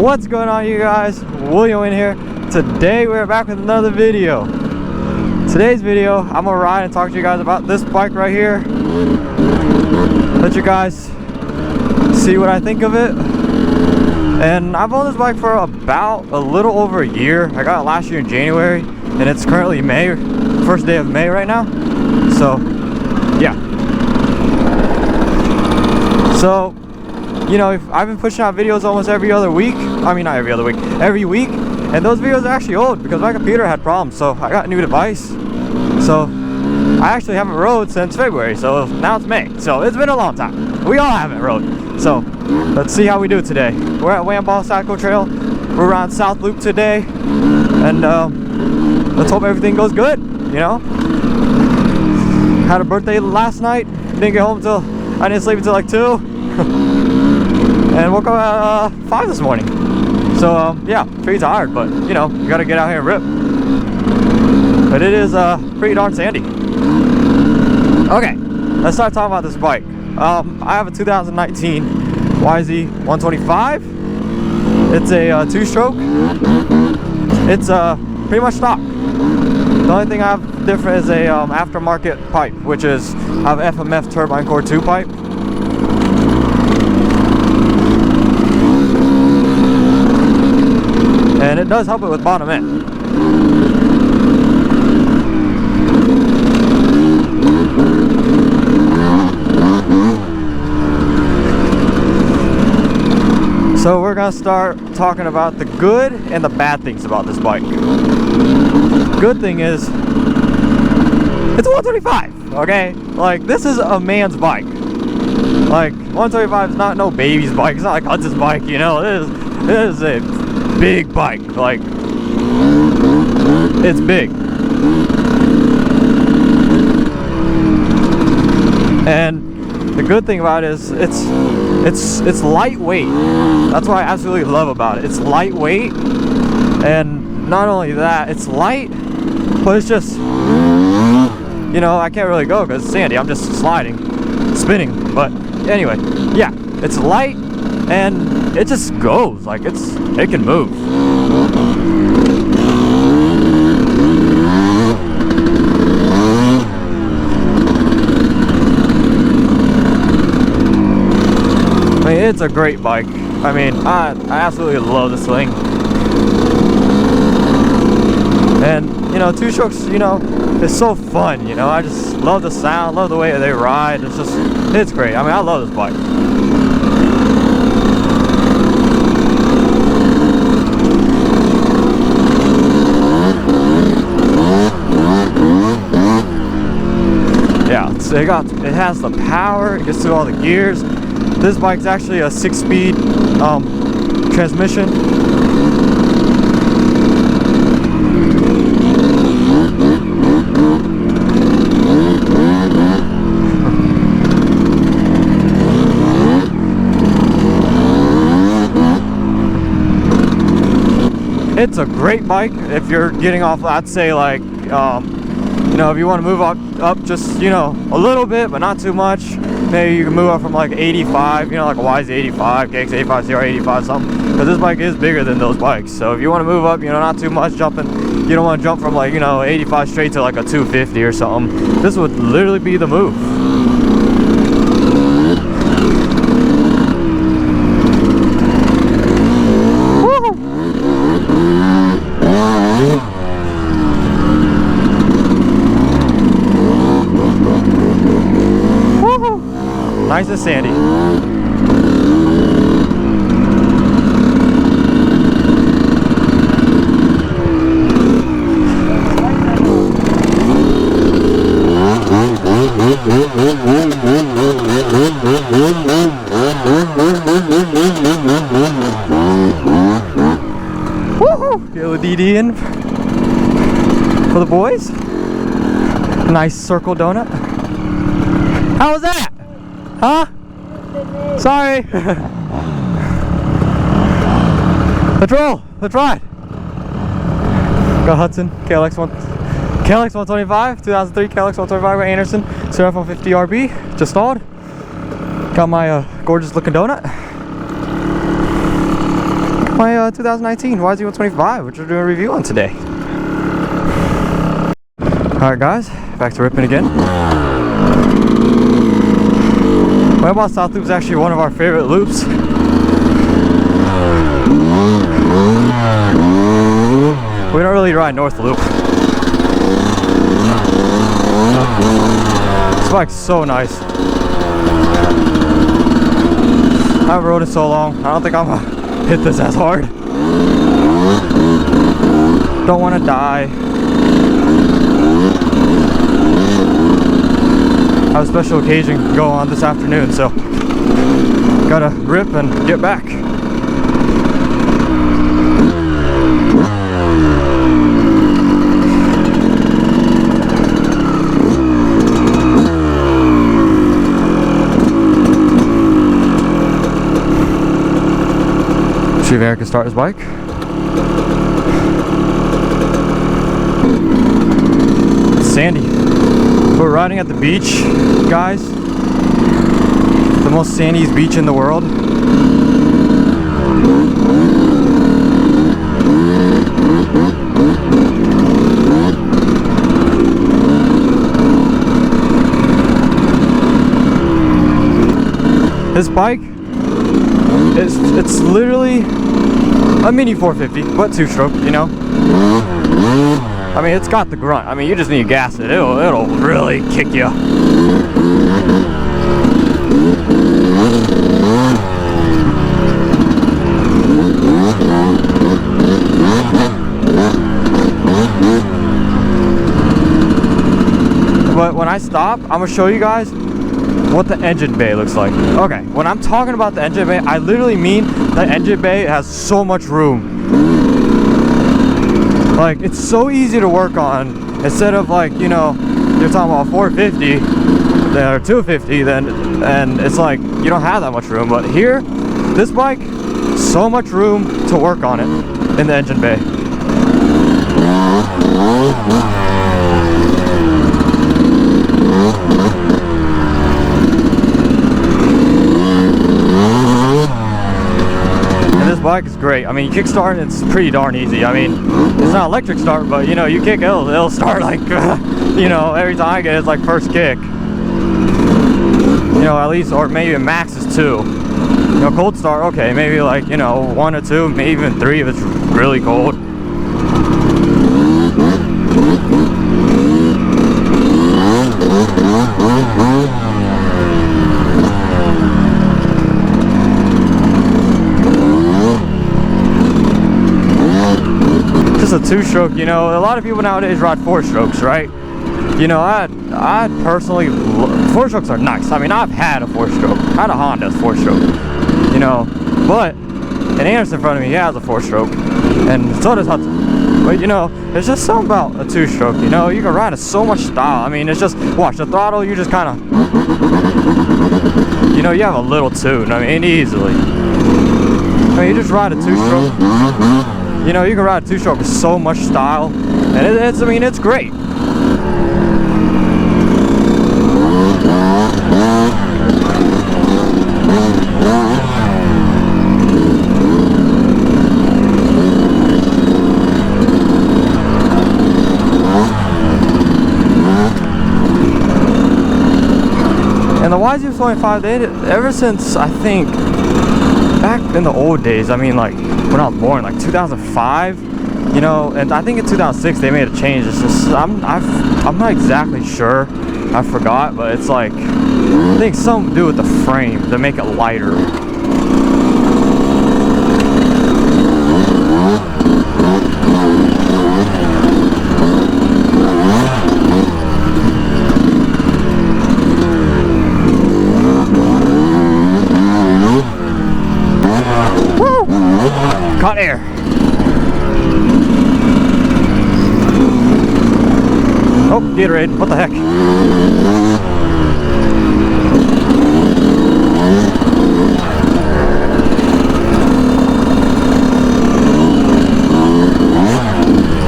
What's going on, you guys? William in here. Today we're back with another video. Today's video, I'm gonna ride and talk to you guys about this bike right here. Let you guys see what I think of it. And I've owned this bike for about a little over a year. I got it last year in January, and it's currently May, first day of May right now. So, yeah. So, you know, I've been pushing out videos almost every other week. I mean, not every other week, every week. And those videos are actually old because my computer had problems. So I got a new device. So I actually haven't rode since February. So now it's May. So it's been a long time. We all haven't rode. So let's see how we do today. We're at Wamball Cycle Trail. We're around South Loop today. And let's hope everything goes good, you know. Had a birthday last night. Didn't get home till, I didn't sleep until like 2. And woke up at 5 this morning. So yeah, pretty tired, but you know, you gotta get out here and rip. But it is pretty darn sandy. Okay, let's start talking about this bike. I have a 2019 YZ125. It's a 2-stroke. It's pretty much stock. The only thing I have different is a aftermarket pipe, which is I have FMF turbine core 2 pipe. And it does help it with bottom end. So we're gonna start talking about the good and the bad things about this bike. Good thing is, it's a 125, okay? Like, this is a man's bike. Like, 125 is not no baby's bike. It's not like Hudson's bike, you know? It is a big bike. Like, it's big. And the good thing about it is it's lightweight. That's what I absolutely love about it. It's lightweight, and not only that, it's light, but it's just, you know, I can't really go because it's sandy. I'm just spinning. But anyway, yeah, it's light and it just goes. Like, it can move. I mean, it's a great bike. I mean, I absolutely love this thing. And, you know, 2-strokes, you know, it's so fun, you know. I just love the sound, love the way they ride. It's great. I mean, I love this bike. Yeah, it has the power, it gets through all the gears. This bike's actually a 6-speed transmission. It's a great bike if you're getting off, I'd say, like, you know, if you want to move up just, you know, a little bit, but not too much. Maybe you can move up from like 85, you know, like a YZ85, KX85, CR85, something. Because this bike is bigger than those bikes. So if you want to move up, you know, not too much jumping, you don't want to jump from, like, you know, 85 straight to like a 250 or something. This would literally be the move. Nice and sandy. Woohoo! Get a little DD in for the boys. Nice circle donut. How was that? Huh? Sorry. Let's roll. Let's ride. Got Hudson KLX125, 2003 KLX125 by Anderson, CR150RB. Just stalled. Got my gorgeous looking donut. my 2019 YZ125, which we're doing a review on today. Alright guys, back to ripping again. Wayabot South Loop is actually one of our favorite loops. We don't really ride North Loop. This bike's so nice. I haven't rode it so long. I don't think I'm gonna hit this as hard. Don't want to die. I have a special occasion going on this afternoon, so gotta rip and get back. See if Eric can start his bike. It's sandy. We're riding at the beach, guys. The most sandiest beach in the world. This bike it's literally a mini 450, but two-stroke, you know. I mean, it's got the grunt. I mean, you just need to gas it. It'll really kick you. But when I stop, I'm gonna show you guys what the engine bay looks like. Okay, when I'm talking about the engine bay, I literally mean the engine bay has so much room. Like, it's so easy to work on. Instead of, like, you know, you're talking about 450 or 250, then, and it's like you don't have that much room. But here, this bike, so much room to work on it in the engine bay. Bike is great. I mean, kickstart, it's pretty darn easy. I mean, it's not electric start, but you know, you kick, it'll start like you know, every time I get it's like first kick, you know, at least, or maybe max is 2. You know, cold start, okay, maybe like, you know, 1 or 2, maybe even 3 if it's really cold. A 2-stroke, you know, a lot of people nowadays ride 4-strokes, right? You know, I personally, 4-strokes are nice. I mean, I've had a 4-stroke. I had a Honda 4-stroke, you know, but an Anderson in front of me, he has a 4-stroke, and so does Hudson. But you know, there's just something about a 2-stroke. You know, you can ride it so much style. I mean, it's just, watch the throttle, you just kind of, you know, you have a little tune. I mean, easily. I mean, you just ride a 2-stroke. You know, you can ride a 2-stroke with so much style, and I mean, it's great. And the YZ125, they did, ever since, I think, back in the old days, I mean, like, when I was born, like 2005, you know, and I think in 2006 they made a change. It's just, I'm not exactly sure, I forgot, but it's like, I think something to do with the frame to make it lighter. Caught air. Oh, Gatorade. What the heck?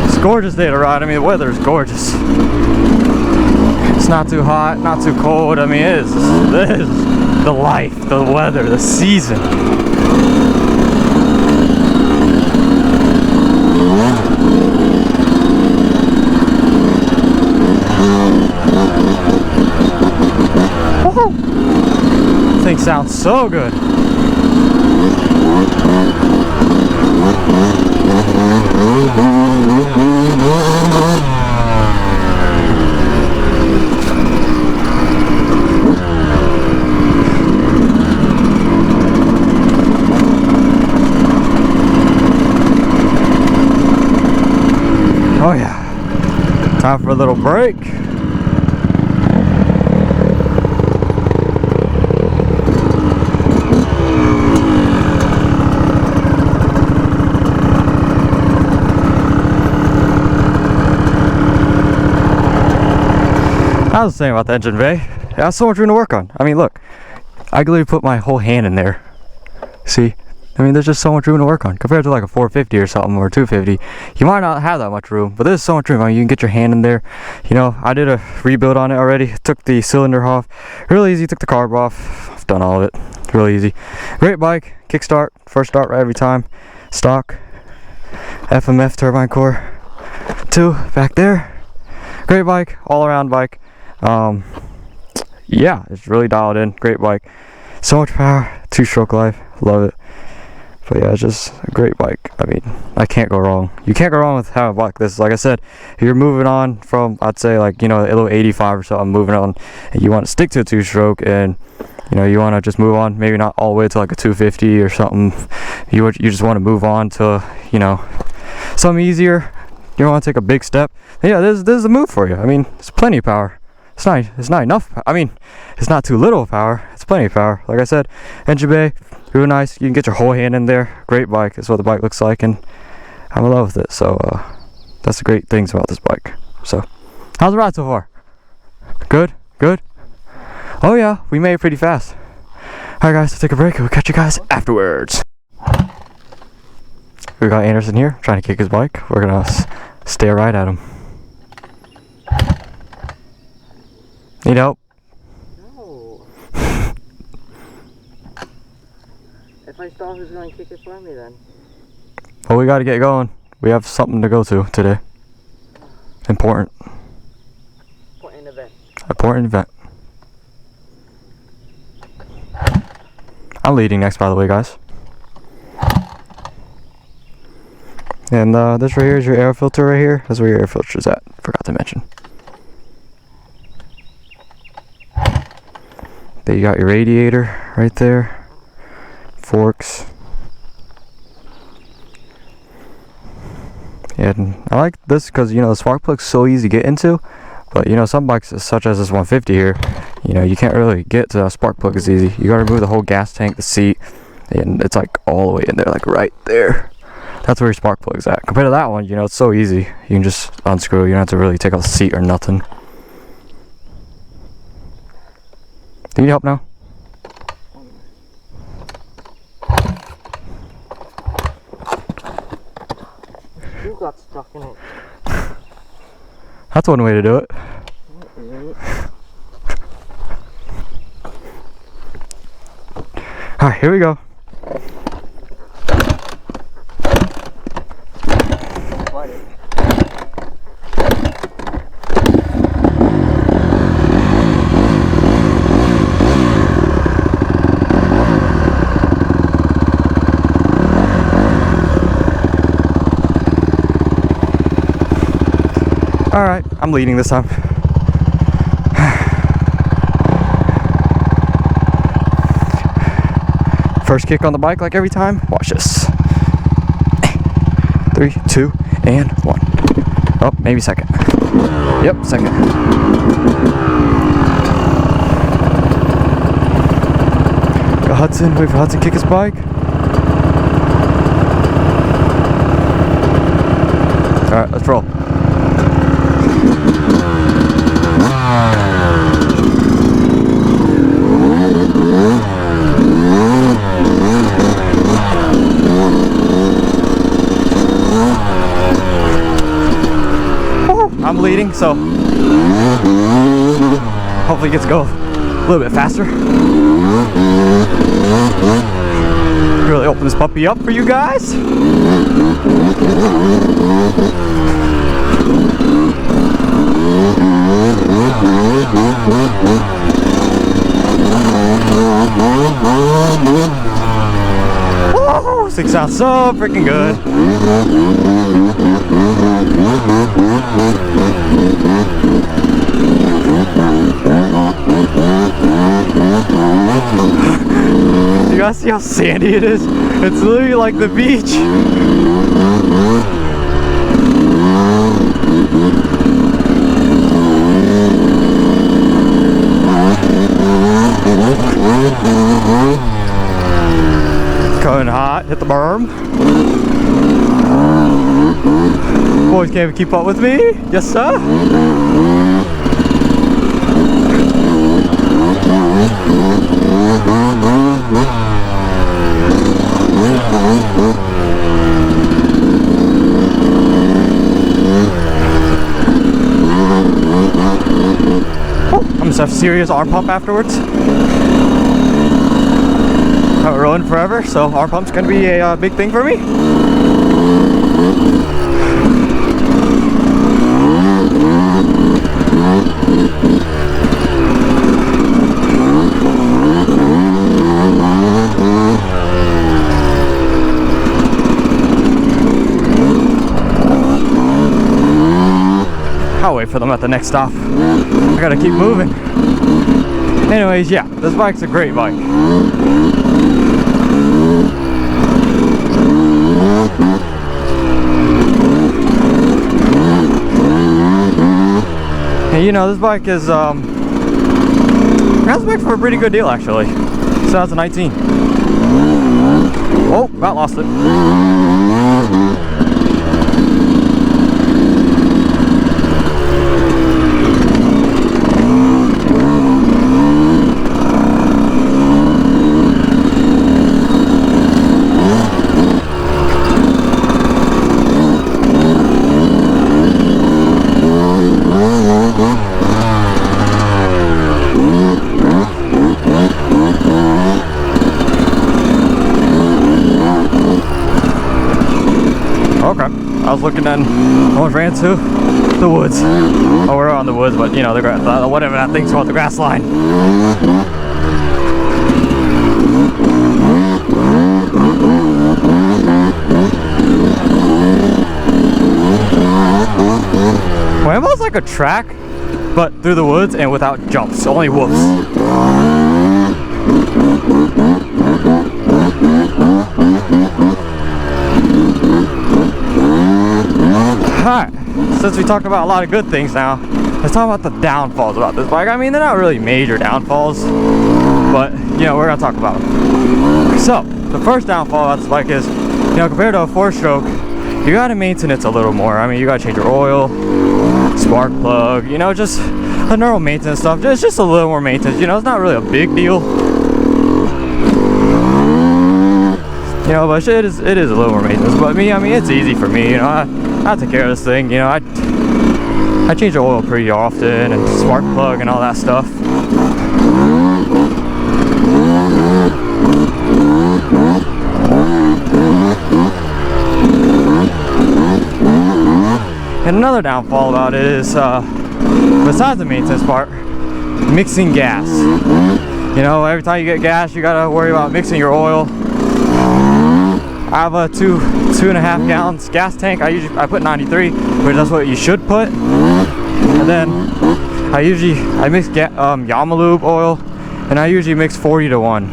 It's a gorgeous day to ride. I mean, the weather is gorgeous. It's not too hot, not too cold. I mean, this is the life, the weather, the season. sounds so good. Oh yeah, time for a little break. I was saying about the engine bay, it has so much room to work on. I mean, look, I could literally put my whole hand in there. See? I mean, there's just so much room to work on. Compared to like a 450 or something, or 250, you might not have that much room, but there's so much room. I mean, you can get your hand in there. You know, I did a rebuild on it already. Took the cylinder off. Really easy. Took the carb off. I've done all of it. Really easy. Great bike. Kickstart. First start right every time. Stock. FMF turbine core. 2 back there. Great bike. All around bike. Yeah, it's really dialed in. Great bike. So much power. 2-stroke life. Love it. But yeah, it's just a great bike. I mean, I can't go wrong. You can't go wrong with having a bike like this. Like I said, if you're moving on from, I'd say, like, you know, a little 85 or something, moving on, and you want to stick to a 2-stroke, and you know, you want to just move on, maybe not all the way to like a 250 or something. You just want to move on to, you know, something easier. You don't want to take a big step. Yeah, this is the move for you. I mean, it's plenty of power. It's not enough. I mean, it's not too little power. It's plenty of power. Like I said, engine bay, really nice. You can get your whole hand in there. Great bike. That's what the bike looks like, and I'm in love with it. So that's the great things about this bike. So, how's the ride so far? Good. Good. Oh yeah, we made it pretty fast. All right, guys, let's take a break. We'll catch you guys afterwards. We got Anderson here trying to kick his bike. We're gonna stay right at him. Need help? No. If I stop, who's going to kick it for me then? Well, we got to get going. We have something to go to today. Important. Important event. Important event. I'm leading next, by the way, guys. And this right here is your air filter right here. That's where your air filter is at. Forgot to mention. Then you got your radiator right there. Forks. And I like this because, you know, the spark plug's so easy to get into. But, you know, some bikes such as this 150 here, you know, you can't really get to a spark plug as easy. You gotta remove the whole gas tank, the seat, and it's like all the way in there, like right there. That's where your spark plug's at. Compared to that one, you know, it's so easy. You can just unscrew. You don't have to really take off the seat or nothing. Do you need help now? You got stuck in it. That's one way to do it. Alright, here we go. Alright, I'm leading this time. First kick on the bike like every time. Watch this. 3, 2, and 1. Oh, maybe second. Yep, second. Got Hudson, wait for Hudson to kick his bike. Alright, let's roll. I'm leading, so hopefully it gets to go a little bit faster. Really open this puppy up for you guys. Oh, this thing sounds so freaking good. You guys see how sandy it is? It's literally like the beach. Coming hot, hit the berm. Boys can't even keep up with me. Yes, sir. Oh, I'm gonna have a serious arm pump afterwards. Haven't run forever, so arm pump's gonna be a big thing for me. I'll wait for them at the next stop. I gotta keep moving. Anyways, yeah, this bike's a great bike. And you know, this bike is got this bike for a pretty good deal actually. 2019. Oh, about lost it. Okay, I was looking and almost ran to the woods. Oh, we're on the woods, but you know, the whatever that thing's called, the grass line. Well, almost like a track, but through the woods and without jumps, only whoops. Alright, since we talked about a lot of good things now, let's talk about the downfalls about this bike. I mean, they're not really major downfalls, but, you know, we're going to talk about them. So, the first downfall about this bike is, you know, compared to a 4-stroke, you got to maintain it a little more. I mean, you got to change your oil, spark plug, you know, just the normal maintenance stuff. It's just a little more maintenance, you know, it's not really a big deal. You know, but it is a little more maintenance. But me, I mean, it's easy for me, you know, I take care of this thing, you know, I change the oil pretty often and spark plug and all that stuff. And another downfall about it is, besides the maintenance part, mixing gas. You know, every time you get gas, you gotta worry about mixing your oil. I have a 2.5 gallons gas tank. I put 93, which that's what you should put. And then I mix Yamalube oil, and I usually mix 40 to 1.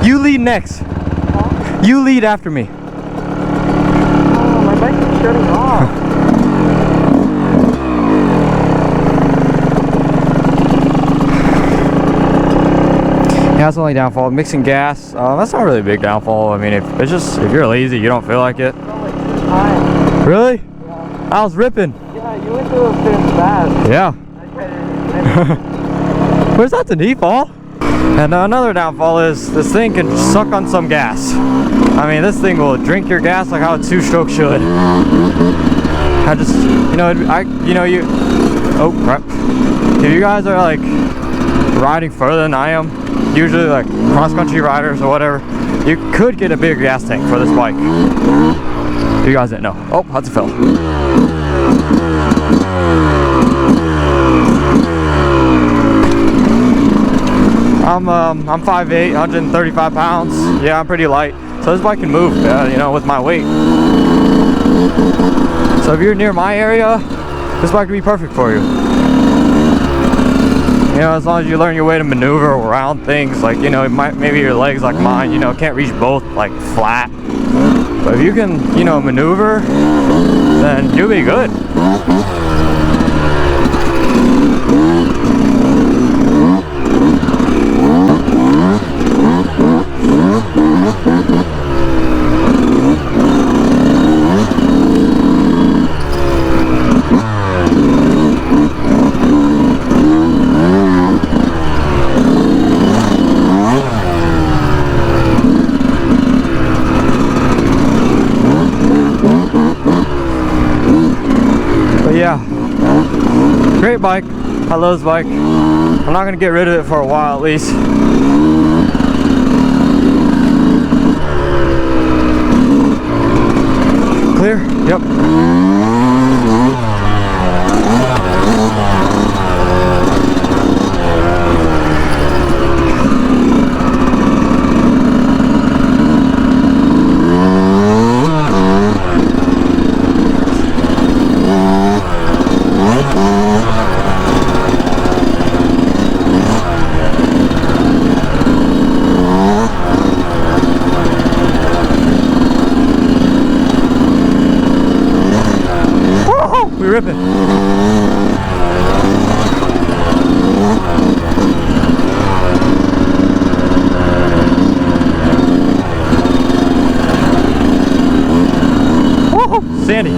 You lead next. Huh? You lead after me. Oh, my bike is shutting off. Yeah, that's the only downfall. Mixing gas, that's not really a big downfall. I mean, if you're lazy, you don't feel like it. Really? Yeah. I was ripping. Yeah, you went through those things fast. Yeah. Where's that the default? And another downfall is this thing can suck on some gas. I mean, this thing will drink your gas like how a 2-stroke should. I just, you know, oh crap. If you guys are like riding further than I am, usually like cross-country riders or whatever, you could get a bigger gas tank for this bike. You guys didn't know. Oh, Hudson fell. I'm 5'8", 135 pounds. Yeah, I'm pretty light. So this bike can move, you know, with my weight. So if you're near my area, this bike would be perfect for you. You know, as long as you learn your way to maneuver around things, like, you know, maybe your legs like mine, you know, can't reach both like flat. But if you can, you know, maneuver, then you'll be good. Yeah, great bike. I love this bike. I'm not gonna get rid of it for a while at least. Clear? Yep. We ripping. Woo-hoo, Sandy.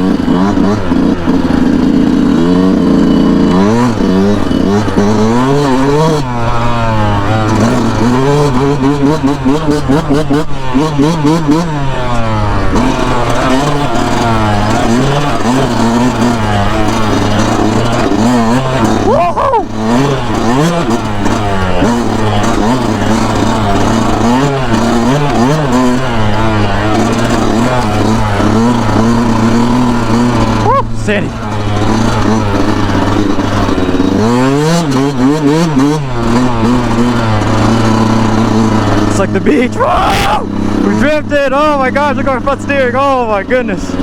Sandy. It's like the beach. Whoa! We drifted. Oh my gosh, look at our front steering. Oh my goodness.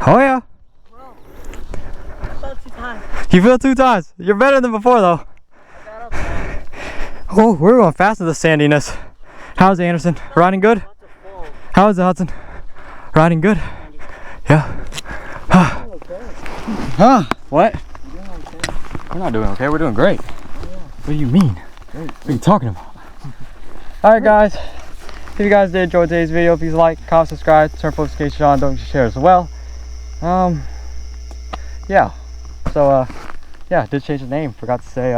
Oh yeah. Well, I felt 2 times. You feel 2 times. You're better than before though. Oh, we're going fast with the sandiness. How's it, Anderson? Riding good? How is it, Hudson? Riding good? Yeah. Huh? What? We're not doing okay. We're doing great. What do you mean? What are you talking about? Alright guys, if you guys did enjoy today's video, please like, comment, subscribe, turn notifications on, don't forget to share as well. Yeah, so yeah, I did change the name. Forgot to say,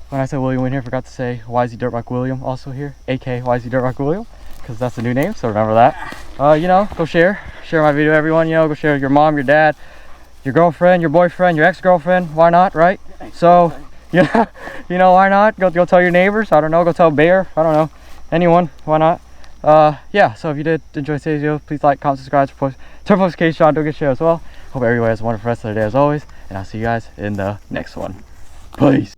when I said William in here, forgot to say YZ Dirt Bike William also here, aka YZ Dirt Bike William, because that's the new name, so remember that. You know, go share my video, everyone. You know, go share your mom, your dad, your girlfriend, your boyfriend, your ex-girlfriend. Why not, right? So yeah, you know, why not? Go tell your neighbors. I don't know. Go tell Bear. I don't know, anyone. Why not? Yeah, so if you did enjoy today's video, please like, comment, subscribe, turn notifications on, don't get share as well. Hope everybody has a wonderful rest of their day as always, and I'll see you guys in the next one. Peace.